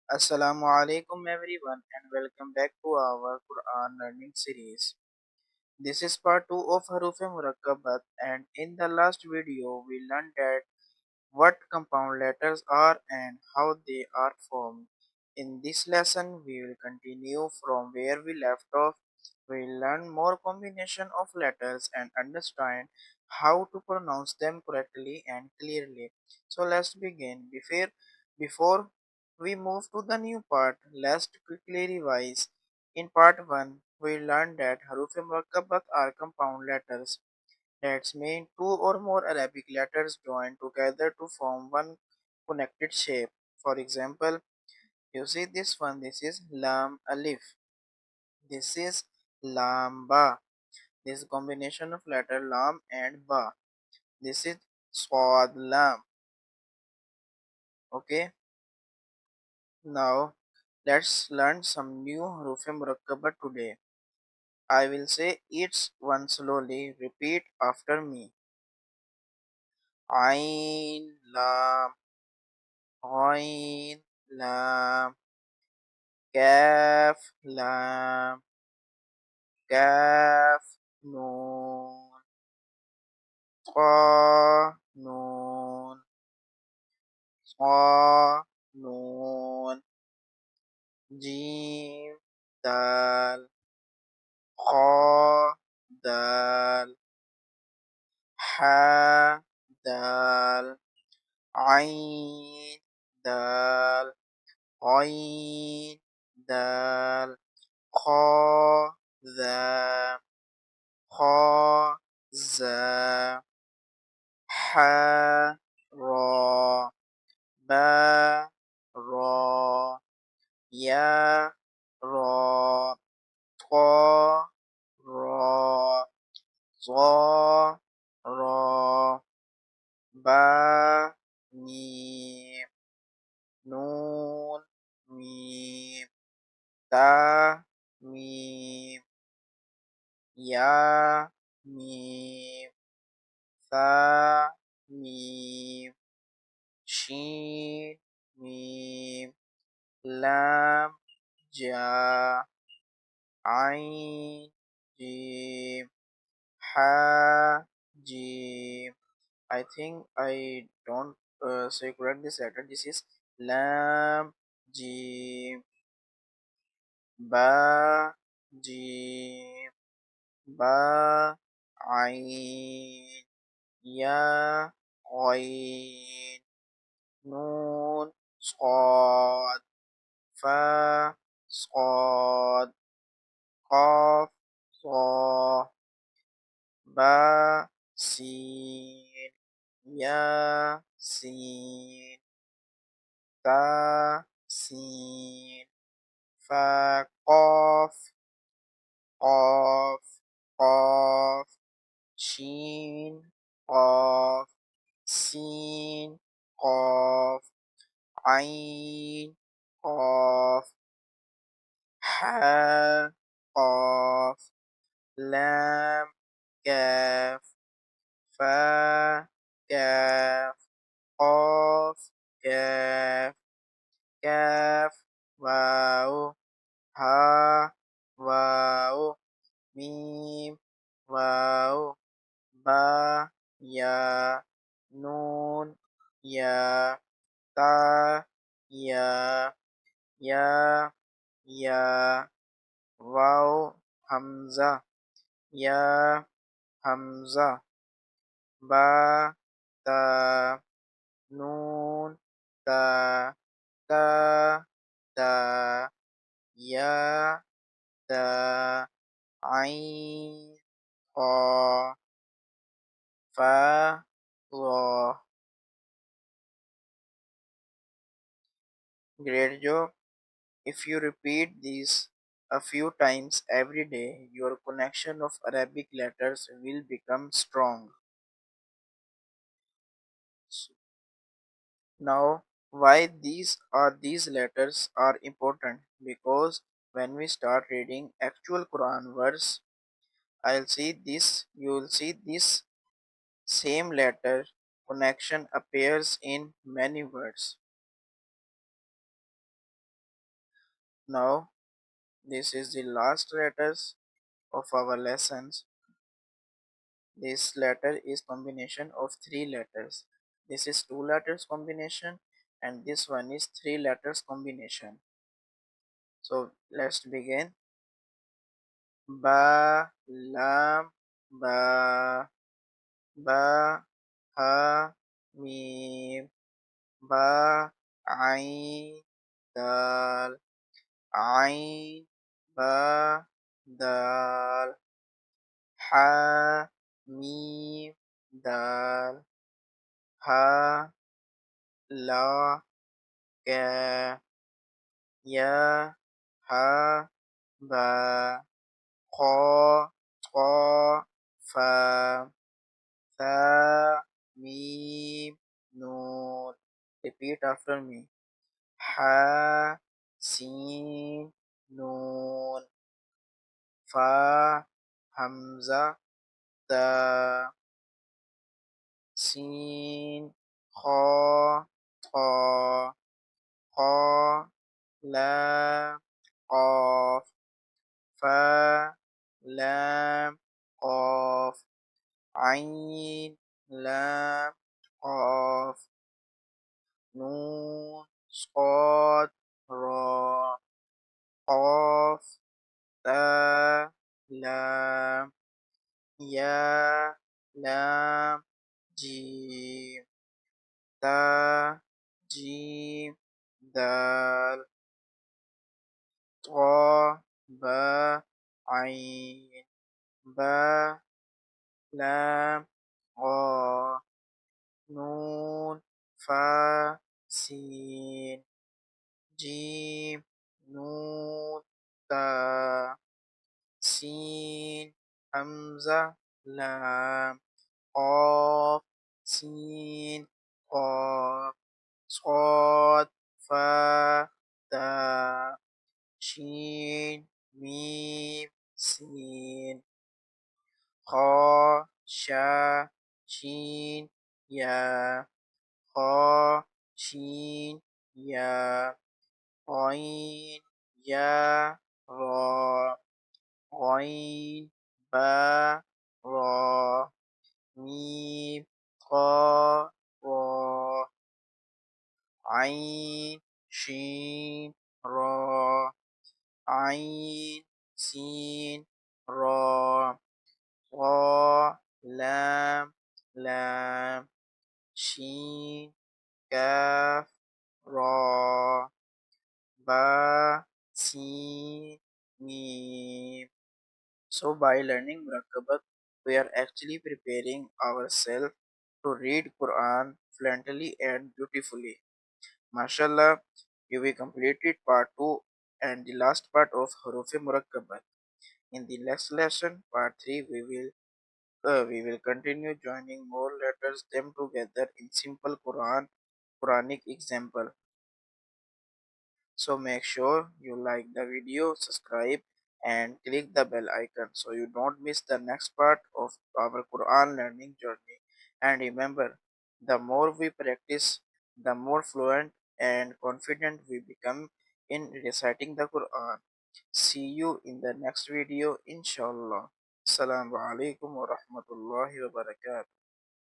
Assalamu Alaikum everyone and welcome back to our Quran learning series. This is part 2 of Huroof-e-Murakkabat, and in the last video we learned that what compound letters are and how they are formed. In this lesson we will continue from where we left off. We will learn more combination of letters and understand how to pronounce them correctly and clearly. So let's begin. Before we move to the new part, let's quickly revise. In part 1, we learned that Huroof-e-Murakkabat are compound letters. That means two or more Arabic letters joined together to form one connected shape. For example, you see this one, this is Lam Alif. This is Lam Ba. This combination of letter Lam and Ba. This is Swad Lam. Okay, now let's learn some new Huruf Murakkabat today. I will say each one slowly. Repeat after me. Ain Lam. Ain Lam. Kaf Lam. Kaf Noon. Qa Noon. Qa Noon. Jim Dal. Kha Dal. Ha Dal. Ain Dal. Ain Dal. Kha Za. Kha Za. Ha Ra. Ba Ra. Ya Ra. Ta Ra. Za Ra. Ba Mim. Noon Mim. Ta Mim. Ya Mim. Tha Mim. Shin Mim. Lam Ja. Ain Jim. Ha Jim. I think I don't say correct this letter. This is Lam Jim. Ba Jim. Ba Ain. Ya Ain. Noon Sqad. Fa Sqad. Qaf Sa. Ba Sin. Ya Sin. Ta Sin. Fa Qaf. Qaf. Qaf. Shin Qaf. Sin Qaf. Ain Qaf. Ha Qaf. Lam Kaf. Fa Kaf. Qaf Kaf. Kaf Wow. Ha Wow. Mim Wow. Ba Ya. Nun Ya. Ta Ya. Ya Ya. Wow Hamza. Ya Hamza. Ba Ta. Nun Ta. Ta Ta. Ya Ta. Ain Qa. Fa Ra. Great job. If you repeat these a few times every day, your connection of Arabic letters will become strong. Now, why these letters are important? Because when we start reading actual Quran verse, I'll see this, you will see this same letter connection appears in many words. Now, this is the last letters of our lessons. This letter is combination of three letters. This is two letters combination and this one is three letters combination. So let's begin. Ba, lam, ba, ba, ha, mim, ba, ain, dal, ain, ba, dal, ha, mim, dal, ha, la, ka, ya, ha, ba, kha, qa, fa, tha, mim, nun. Repeat after me. Ha, sin, nun, fa, hamza, ta, sin, kha, ta, kha, lam, qaf, fa, lam, qaf, ain, lam, qaf, nun, صاد, ra, qaf, ta, lam, ya, lam, jim, ta, jim, dal, ta, ba, ain, ba, lam, ra, nun, fa, sin, jim, nun, ta, sin, hamza, lam, qaf, sin, qaf, صاد, fa, ta, shin, mim, sin, kha, sha, shin, ya, kha, shin, ya, ghain, ya, ra, ghain, ba, ra, mim, qa, ra, ain, shin, ra, ain, sin, ra, ra, lam, lam, shin, kaf, ra, ba, sin, mim. So by learning Murakkabat, we are actually preparing ourselves to read Quran fluently and beautifully. MashaAllah, we completed part 2 and the last part of Huroof-e-Murakkabat. In the next lesson, part 3, we will continue joining more letters them together in simple Quranic example. So make sure you like the video, subscribe and click the bell icon so you don't miss the next part of our Quran learning journey. And remember, the more we practice, the more fluent and confident we become in reciting the Quran. See you in the next video, inshallah. Assalamu Alaikum wa rahmatullahi wa barakatuh.